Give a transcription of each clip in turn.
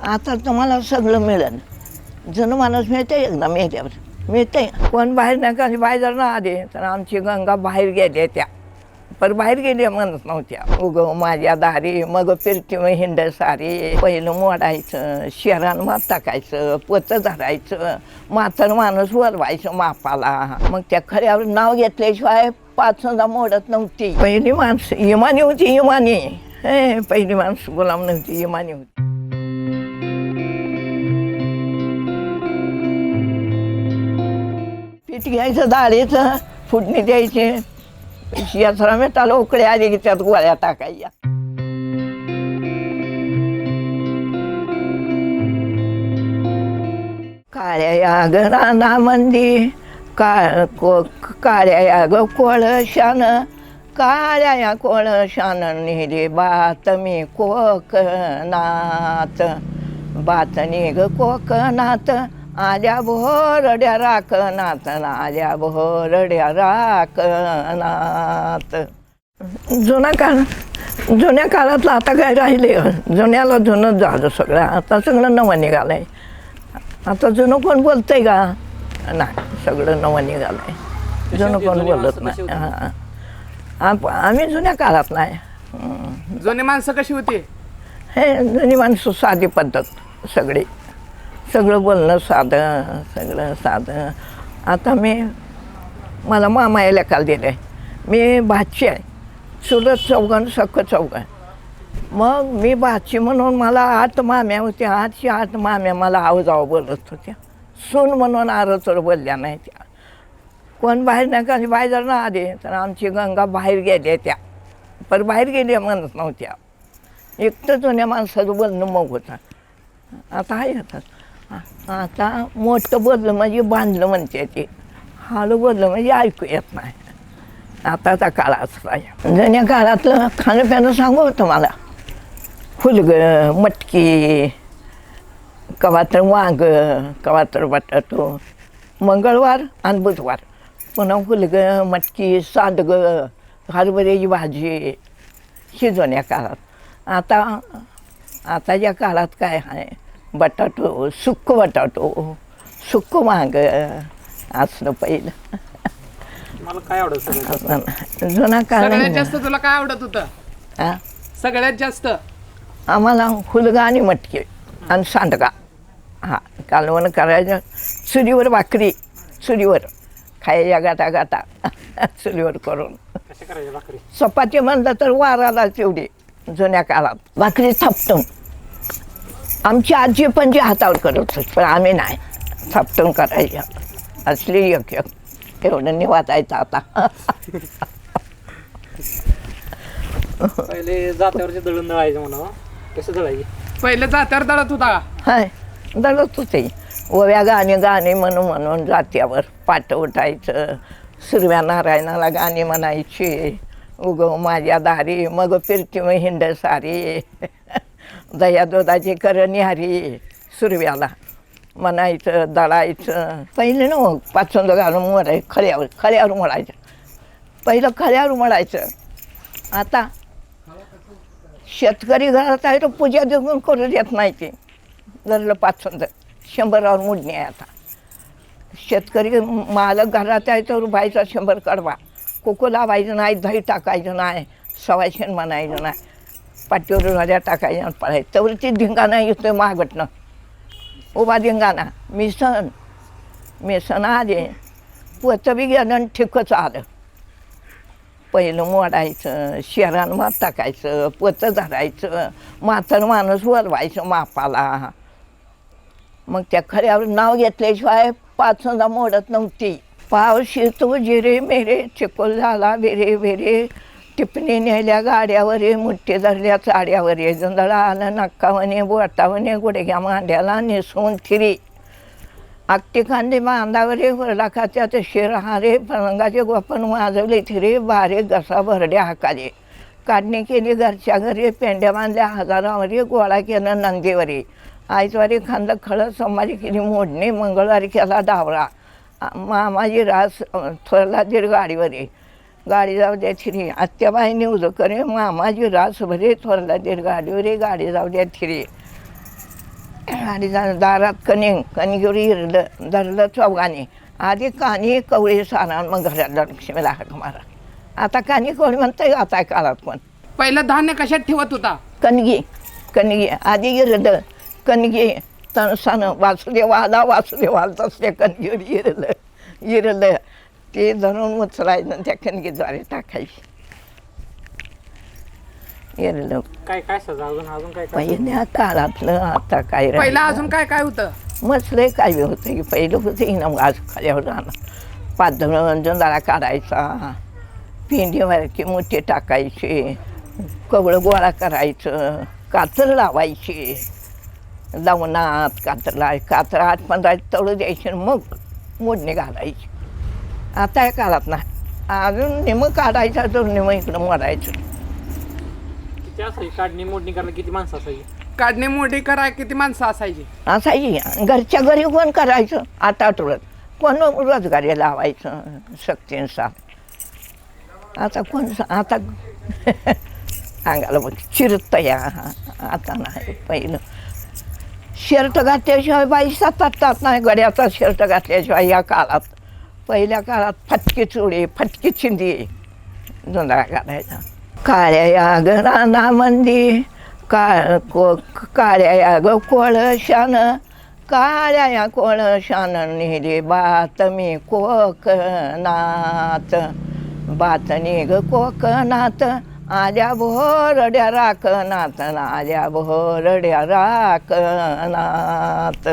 आता तुम्हाला सगळं मिळेल. जुनं माणूस मिळते एकदा मेल्यावर मिळते. कोण बाहेर नाही का बाहेर जर ना आले तर आमची गंगा बाहेर गेल्या त्या पर बाहेर गेल्या म्हणत नव्हत्या. उग माझ्या दारी मग फिरती मग हिंड सारी. पहिलं मोडायचं, शेरान मात टाकायचं, पोतं धरायचं, म्हातार माणूस बोलवायचं मापाला. मग त्या खऱ्यावर नाव घेतल्याशिवाय पाचंदा मोडत नव्हती. पहिली माणसं इमानी होती. इमानी हे पहिली माणसं गुलाम नव्हती, इमानी होती. पीठ घ्यायचं डाळीचं, फुडणी द्यायची. यात्रा मिठाला उकळे आले की त्यात गोळ्या टाकायच्या. काळ्या या घराना मंदी काळ्या या ग कोळशान, काळ्या या कोळशान नेली बातमी कोकणात. बातमी ग कोकणात आल्या भोरड्या राखणात, आल्या भोरड्या राखणात. जुन्या काळातलं आता काय राहिले. जुन्याला जुनंच झालं सगळं. आता सगळं नवं निघालंय. आता जुनं कोण बोलतंय का? नाही, सगळं नवं निघालंय. जुनं कोण बोलत नाही. आम्ही जुन्या काळात नाही. जुनी माणसं कशी होती? हे जुनी माणसं साधी पद्धत सगळी. सगळं बोलणं साधं, सगळं साधं. आता मला मामा यायला काल दिलं आहे. मी भाची आहे. चुलत चौघं सख्खं चौघं. मग मी भाची म्हणून मला 8 माम्या होत्या. 8 माम्या मला आवजावं बोलत होत्या. सून म्हणून आरचर बोलल्या नाही त्या. कोण बाहेर नाही का बाहेर जर ना आले तर आमची गंगा बाहेर गेल्या त्या पर बाहेर गेल्या म्हणत नव्हत्या. एकटं जुन्या माणसाचं बोलणं मग होतं. आता आहे आता मोठं बोललं म्हणजे बांधलं म्हणते ते. हळू बोललं म्हणजे ऐकू येत नाही. आताचा काळ असला आहे. जुन्या काळातलं खाणं प्यानं सांगू होतं मला. फुलगं, मटकी, कवातर वांग, कवातर बटाटो. मंगळवार आणि बुधवार पुन्हा फुलगं, मटकी, सांडगं, हरभऱ्याची भाजी. ही जुन्या काळात. आताच्या काळात काय आहे, बटाटो, सुक्क बटाटो, सुक्क वांग असलं पहिलं. मला काय आवडत जुना काळ. सगळ्यात जास्त तुला काय आवडत होतं? सगळ्यात जास्त आम्हाला फुलगा आणि मटकी आणि सांडगा. कालवण करायचं. चुलीवर भाकरी, चुलीवर खायच्या गाटा गाटा चुलीवर करून. चपाती म्हणलं तर वाराला तेवढी जुन्या काळात. भाकरी थापटून आमची आजी पण जी हातावर करत होती, पण आम्ही नाही. थापटून करायच्या असली एक एवढं निवातायचं. आता पहिले जात्यावरचे दळून दळायचं म्हणा. कसं दळायचे? पहिले जात्यावर दळत होता. हाय दळत होते. ओव्या गाणे म्हणून जात्यावर पाट उठायचं. सुरव्या नारायणाला गाणी म्हणायची. उग माझ्या दारी मग फिरती मग हिंड सारी. दया दुधाची कर निहारी सुरव्याला म्हणायचं, दळायचं. पहिलं ना मग पाचंद घालून मळायचं. खळ्यावर मळायचं. पहिलं खळ्यावर मळायचं. आता शेतकरी घरात आहे तर पूजा देऊन करू देत नाही. ते धरलं पाचंद 100वर मुडणी आहे. आता शेतकरी मालक घरात आहे तर बायचा 100 कडवा. कोको लावायचं नाही, दही टाकायचं नाही, सवायशन म्हणायचं नाही, पाठीवर भाज्या टाकायच्या पळायचं. तर ती धिंगाणा येतोय मागटनं. उभा धिंगाणा. मिसन आले, पोतं बी गेलं आणि ठिकच आलं. पहिलं मोडायचं, शेरान मात टाकायचं, पोतं धरायचं, म्हातार माणूस बोलवायचं मापाला. मग त्या खऱ्यावर नाव घेतल्याशिवाय पाचंदा मोडत नव्हती. पावशी तो जिरे मेरे चिकोल झाला बेरे बेरे. टिपणी नेल्या गाड्यावर, मुठ्ठी धरल्या चाड्यावर. जुंदळा आलं नक्कावणे बोटावणे, गुडघ्या मांड्याला नेसून थिरी. आकटी कांदे बांधावरे वरला खात्यात शिरहारे. पलंगाचे गोपन वाजवले थिरे, बारे घसा भरड्या हाकाले. काढणी केली घरच्या घरी, पेंड्या बांधल्या हजारावरी, गोळा केला नंदीवरी. आयतवारी खांदा खळं, सोमवारी केली मोडणी, मंगळवारी केला डावरा. मामाजी रास थोरला दीड गाडीवरी. गाडी जाऊ द्या थिरी, आत्याबाईने उजं करे. मामाजी रास भरे, थोरला दीड गाडीवरी. गाडी जाऊ द्या थिरी. आणि दारात कणिगीवर इरलं धरलं चौघाने आधी कानी कवळी सारा मग घरात लक्ष्मीला हाक मारा. आता कानी कवळी म्हणताय आता काळात पण पहिलं धान्य कशात ठेवत होता? कणगी आधी इरलं कणगी तणसानं वासुदेव आला तसल्या कणगीवर इरलं ते धरून उचलायचं त्या कणगीद्वारे टाकायची. इरलं काय काय सजा अजून काय काय पहिल्या काळातलं आता काय पहिला अजून काय काय होतं? मसले काय होतं की पहिलं होतं ना आज खाल्यावर राहणं पातळ जोंधळा काढायचा पिंडीवरची मोठी टाकायची कवळं गोळा करायचं कातर लावायची लवणात कातर 8-15 तळू द्यायची मग मोडणी घालायची. आता या काळात नाही अजून निमं काढायचं तर निमं इकडं मोडायचं. किती असायची काढणी मोडणी करायला किती माणसं असायची? काढणी मोठी करा किती माणसं असायची? असायची घरच्या घरी कोण करायचं आता आठवड्यात कोण रोजगारी लावायचं सक्तीनुसार. आता कोण आता अंगाला बघ चिरत या आता नाही. पहिलं शर्ट घातल्याशिवाय बाई सातात नाही गड्याचा शर्ट घातल्याशिवाय या काळात. पहिल्या काळात फटकी चुडी फटकी चिंदी जोंधळा काढायचा. काळ्या या रानामंदी काळ्या या ग कोळशानं काळ्या या कोळशानं नेली बातमी कोकणात बातनी ग कोकणात आल्या भोरड्या राखनात आल्या भोरड्या राखनात.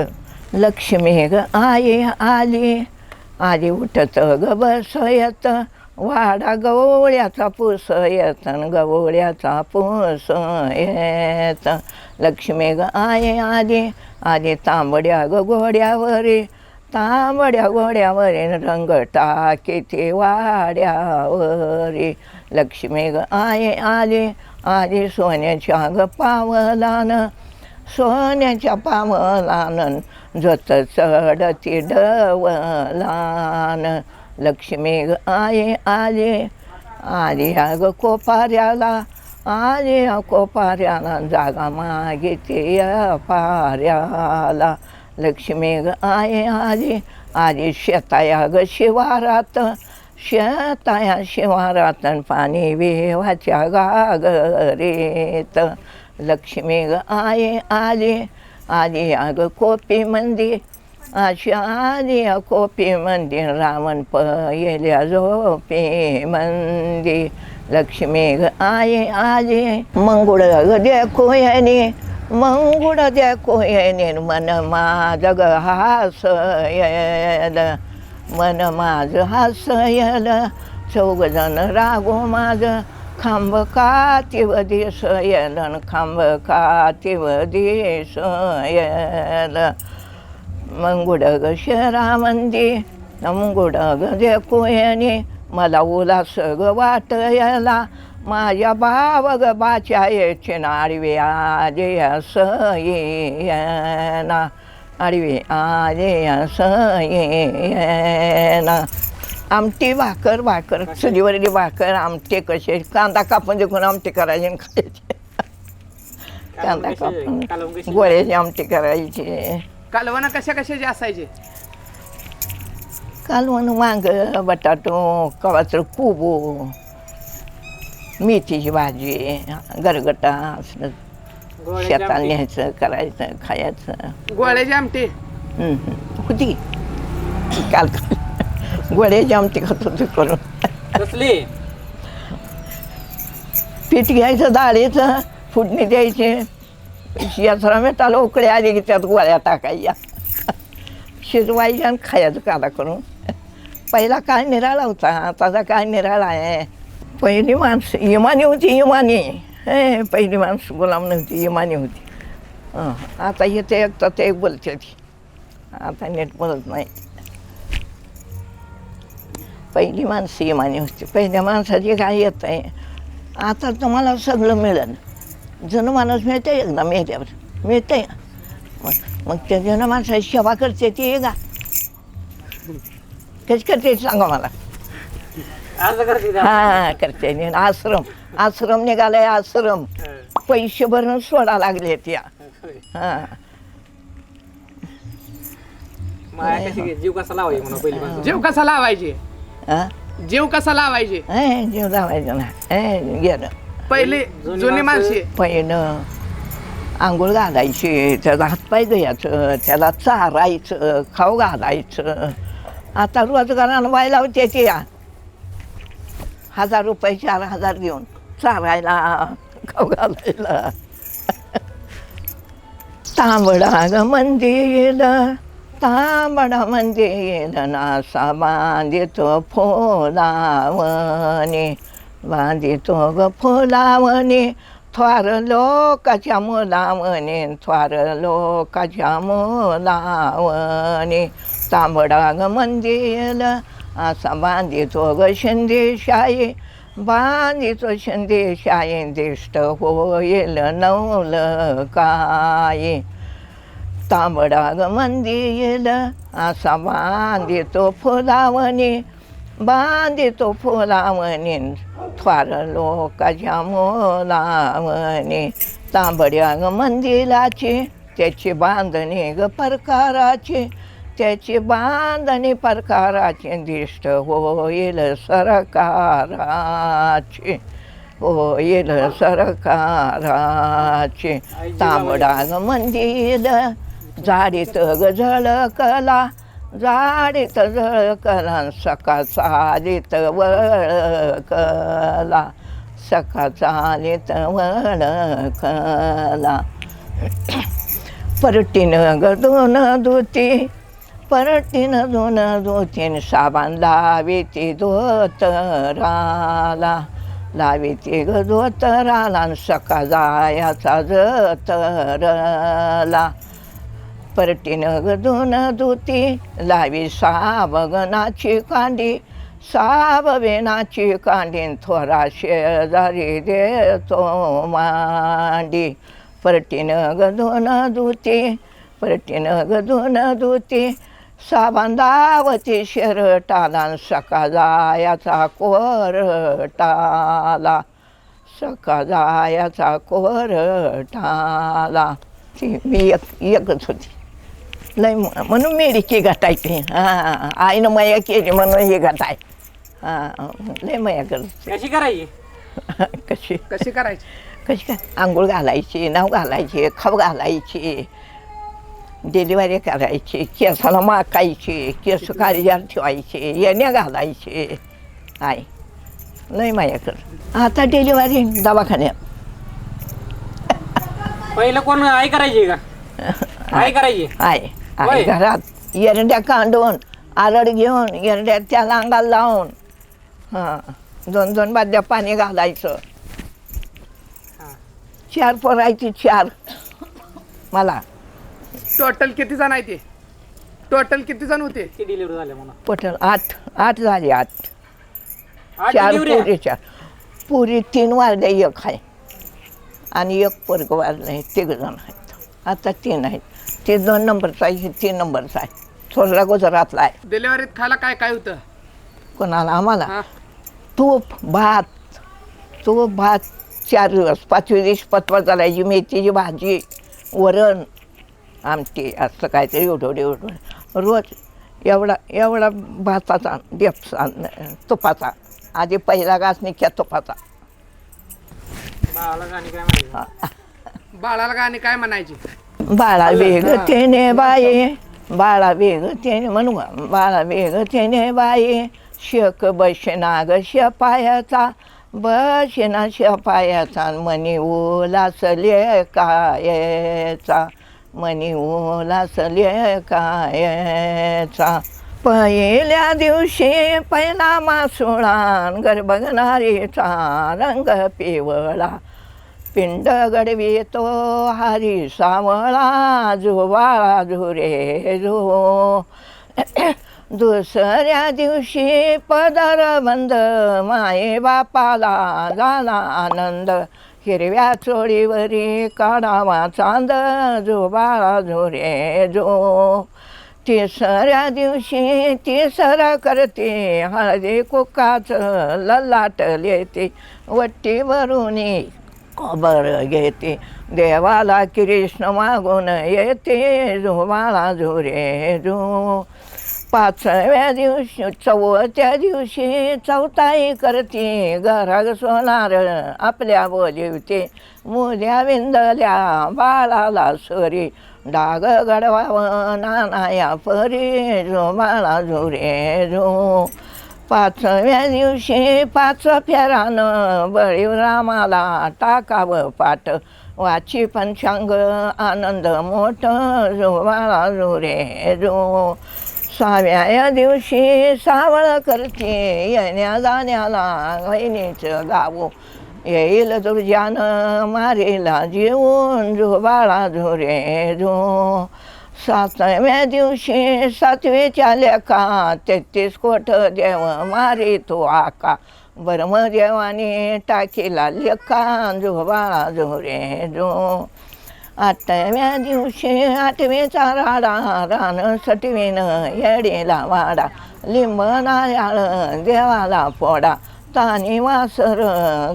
लक्ष्मी ग आई आली उठत ग बसयत वाडा गवळ्याचा पुस येत गवळ्याचा पुस येत. लक्ष्मी ग आई आली तांबड्या ग घोड्यावरी तांबड्या घोड्यावरी रंग टाकीती वाड्यावरी. लक्ष्मी ग आई आली सोन्याच्या ग पावलानं सोन्याच्या पावलानं जत चढती डवलान. लक्ष्मी ग आई आली ग कोपाऱ्याला कोपाऱ्याला जागा मागिती पाऱ्याला. लक्ष्मी ग आई आली शेताया ग शिवारात शिवारात पाणी विवाच्या गागरीत. लक्ष्मी ग आई आली अग कोपी मंदी आली कोपी मंदी रावण पहिल्या झोपी मंदी. लक्ष्मी ग आई मंगुळ ग देखो येणे मंगुळ देखो येणे मन माझं ग हासयल मन माझं हासयल. 4 जण रागो माझं खांब कातीव दिसयल खांब कातीव दिसयल. मंगुड ग शरामंदी मंगुड ग देखो येणे मला उलास ग वाटयला माझ्या भाव ग बाच्या याची आडवी आले असयेना आडवी आले असयेना. आमटी भाकर चुलीवरली भाकर आमटे कसे कांदा कापून देखून आमटी करायची आणि खायची. कांदा कापून गोळ्याची आमटी करायची. कालवण कशाचे असायचे? कालवण वांग बटाटो कवाचं कुबो मेथीची भाजी गरगटा असलं शेतात न्यायचं करायचं खायचं. गोळ्याची आमटी होती काल गोळ्याची आमटी खात होती करून. पीठ घ्यायचं डाळीचं फुडणी द्यायची यात्रा मेटाला उकळी आली की त्यात गोळ्या टाकायच्या शिजवायच्या आणि खायचं काला करून. पहिला काय निराळा होता आताचा काय निराळा आहे. पहिली माणसं इमानी होती पहिली माणसं गुलाम नव्हती इमानी होती. आता येते एक तर ते एक बोलते ती आता नीट बोलत नाही. पहिली माणसं इमानी होती. पहिल्या माणसाची काय येत आहे आता तुम्हाला सगळं मिळेल. जण माणूस मिळते एकदा मेल्यावर मिळते मग त्या जण माणसाची सेवा करते ती का कशी करते सांगा मला. हां करते आश्रम निघालाय आश्रम पैसे भरून सोडा लागले त्या. हां माया कशी जीव कसा लावायचा म्हणा पहिली पासून. जेव कसा लावायचे हा जेव कसा लावायचे जीव लावायचं ना गेलं पहिले जुनी माणसे पहिलं आंघोळ घालायची त्याला हातपाय धुयाचं त्याला चारायचं खाऊ घालायचं. आता रोजगारानं व्हायला होते ते 1000 रुपये 4000 देऊन चारायला खाऊ घालायला. तांबडा ग मंदिर तांबडा मंदिर नासा बांधितो फुलावणी बांधितो ग फुलावणी थोर लोकाच्या मुलावणी थोर लोकाच्या मुलावणी. तांबडा ग मंदिर असा बांधितो ग शिंदेशाही बांधितो शिंदेशाही दिष्ट होईल नवल काय. तांबडा ग मंदिर असा बांधितो फुलावणी बांधितो फुलावणी थोर लोकाच्या मुलावणी. तांबड्या ग मंदिराची त्याची बांधणी ग प्रकाराची त्याची बांधणी प्रकाराची दिष्ट होईल सरकाराची होईल सरकाराची. तांबडा ग मंदिर जाडीत ग झळकला जाडीत झळकला सका चालीत वळकला सका चालीत वळकला. परटीनं ग दोन धोती परटीनं दोन धोतीन साबान लावी धोतराला लावी ती ग धोतराला सका जायाचा जतरला. परटीनं ग दोन धोती लावी साबगनाची कांडी साबवेनाची कांडीन थोरा शेजारी देतो मांडी. परटीनं ग दोन धोती परटीनं ग दोन धोती साबान दावती शेरटाला सका जायाचा कोरटाला सका जायाचा कोरटाला. ती मी एकच होती लय म्हणून मिरकी घटायची. हां आईनं मया केली म्हणून हे घटाय. हां लय मया करते. कशी करायची कशी कशी करायची कशी काय आंघोळ घालायची नाव घालायची खाऊ घालायची डिलिव्हरी करायची केसाला माकायची केस काळजार ठेवायचे येण्या घालायचे. आहे लय माया कर. आता डिलिव्हरी दवाखान्यात पहिलं कोण आई करायची का आई करायची आहे आहे घरात एरड्या कांडून आरड घेऊन एरड्या त्याला अंगाला लावून हां 2-2 बादल्या पाणी घालायचं. 4 पोरायची 4 मला. टोटल किती जण आहे ते टोटल किती जण होते ती डिलिव्हरी झाल्या म्हणा पटल 8 झाली 8 आठ 4 delivery आहे? पुरीच्या पुरी 3 वारल्या 1 आहे आणि 1 पोरगं वारलं आहे 3 जण आहेत. आता 3 आहेत. ते 2 नंबरचा आहे 3 नंबरचा आहे. थोरला गुजरातला आहे. डिलिव्हरीत खायला काय काय होतं कोणाला आम्हाला हा तूप भात 4 दिवस 5व्या दिवशी पतवा चालायची मेथीची भाजी वरण आमटी असं काहीतरी एवढं रोज एवढा भाताचा डेपचा तुपाचा आधी पहिला घास निघ्या तुपाचा. बाळाला गाणी काय म्हणायची बाळाला गाणी काय म्हणायची बाळा वेगतेने बाये बाळा वेगतेने म्हणू का बाळा वेगतेने बाये शेक बशना ग शेपायाचा बशना शेपायाचा मनी उलासले कायचा मनी उलासले कायचा. पहिल्या दिवशी पहिला मासुळान गर्भगणारीचा रंग पिवळा पिंड गडवितो हरी सावळा जुवाळा झुरे झो. दुसऱ्या दिवशी पदर बंद माये बापाला झाला आनंद हिरव्या चोळीवरी काढावा चांद जुवाळा झुरे झो. तिसऱ्या दिवशी तिसरा करते हळदी कुकाचं ललाटले ते वट्टी भरून खबर घेते देवाला कृष्ण मागून येते झोबाळा झुरे झो. पाचव्या दिवशी चौथ्या दिवशी चौथाई करते घराग सोनार आपल्या बोलिवते. मुल्या विंदल्या बाळाला सरी डाग गडवावं नानाया परी झोबाळा झुरे झो. पाचव्या दिवशी पाच फेरानं बळीरामाला टाकावं पाठ वाची पंचांग आनंद मोठं झोबाळा झुरे झो. सहाव्या दिवशी सावळ करते येण्या जाण्याला वहिनीचं गाव येईल दुर्जानं मारीला जीवन झोबाळा झुरे झो. सातव्या दिवशी सातवीच्या लेखा 33 कोट देव मारी तो आका ब्रह्मदेवाने टाकीला लेखा झोबाळा झुरे झो. आठव्या दिवशी आठवीचा राडा रान सटवीनं येडीला वाडा लिंब नारळ देवाला फोडा तानी वासर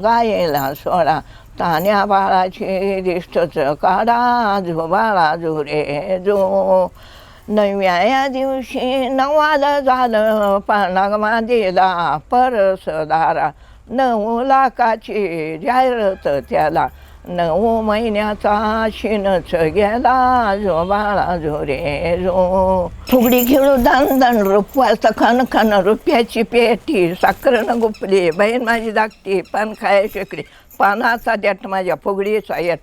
गायेला सोडा तान्या बाळाची दिष्टच काढा झोबाळा झुरे झो. नवव्या दिवशी नवाला झालं पानाग मादीला परसदारा 9 लाखाची जाहिरात त्याला 9 महिन्याचा शिनच गेला झोबाळा झुरे झो. फुगडी खेळू दान दान रुपवाचा खान खान रुपयाची पेटी साखरनं गुपली बहीण माझी धाकटी पान खाय शेकडी पानाचा देठ माझ्या फुगडीचा येट.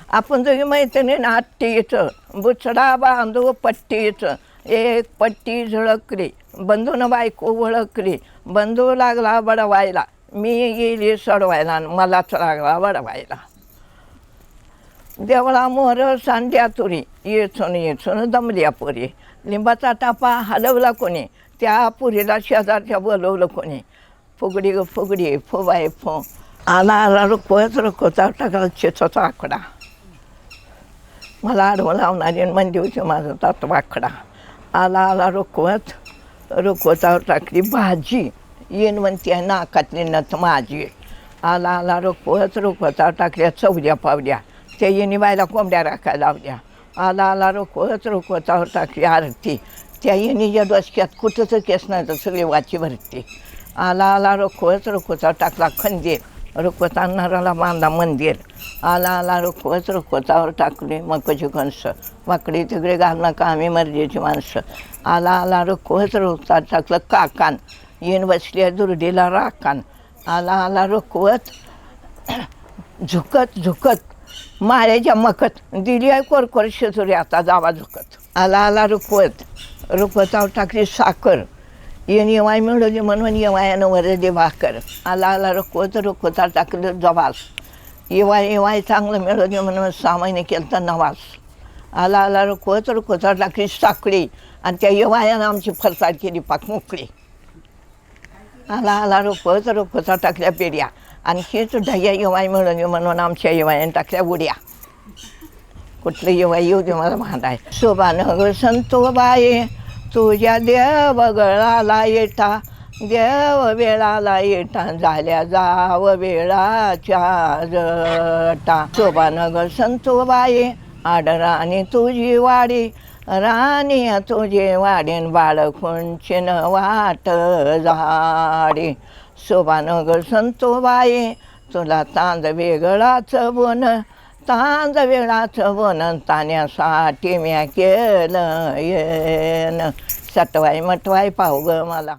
आपण दोघी मैत्रिणी आट्टीचं बुचडा बांधू पट्टीचं एक पट्टी झळकली बंधून बायको ओळखली बंधू लागला बडवायला मी गेली सोडवायला आणि मलाच लागला बडवायला. देवळा मोर सांड्या तुरी येचून दमल्या पुरी लिंबाचा टापा हलवला कोणी त्या पुरीला शेजारच्या बोलवलं कोणी फुगडी ग फुगडी फुबाय फो. आला आला रुखवत रुखवता टाकला चिचोचा आकडा मला आडवं लावणारी मंदी होती माझा तात वाकडा. आला आला रुखवत रुखवतावर टाकली भाजी येन म्हणती आहे नाकातली नथ माझी. आला आला रुखवत रुखवतावर टाकल्या चवल्या पावल्या त्या येणी बायला कोंबड्या राखायला लावल्या. आला आला रुखवत रुखवतावर टाकली आरती त्या येणीच्या डोसक्यात कुठंच केस नाही तर सगळी वाची भरती. आला आला रुखवत रुखवतावर टाकला खंदीर रुखवत आणणाराला बांधा मंदिर. आला आला रुखवत रुखवतावर टाकले मकोची कंस वाकडी तिकडे घाल नका आम्ही मर्जीची माणसं. आला आला रुखवत रुखवतावर टाकलं काकान येऊन बसल्या दुर्डीला राखान. आला आला रुखवत झुकत झुकत माळ्याच्या मखत दिली आहे कोरकोर शेजुरी आता जावा झुकत. आला आला रुखवत रुखवतावर टाकली साखर येण येवाय मिळवली म्हणून येवायानं वरली भाकर. आला आला रुखवत रुखवतावर टाकलं जवास येवाय चांगलं मिळवली म्हणून 6 महिने केलं तर नवास. आला आला रुखवत रुखवतावर टाकली साखळी आणि त्या येवायानं आमची फरसाड केली पाक मोकळी. आला आला रुखवत रुखवतावर टाकल्या पेढ्या आणि हेच ढग्या येवाय मिळवली म्हणून आमच्या येवायानं टाकल्या उड्या. कुठलं येवाय येऊ दे मला भांडाय. शोभानं ग संतोबाई तुझ्या देव गळाला येटा देव वेळाला येटा झाल्या जाव वेळाच्या जटा. शोभानं ग संतोबाई आडराणी तुझी वाडी राणी तुझे वाडीन बाळखुंचीन वाट झाडी. शोभानं ग संतोबाई तुला तांद वेगळाच बोन तांद वेळाचं बोन ताण्यासाठी म्या केलं येन. सटवाय मटवाय पाहू ग मला.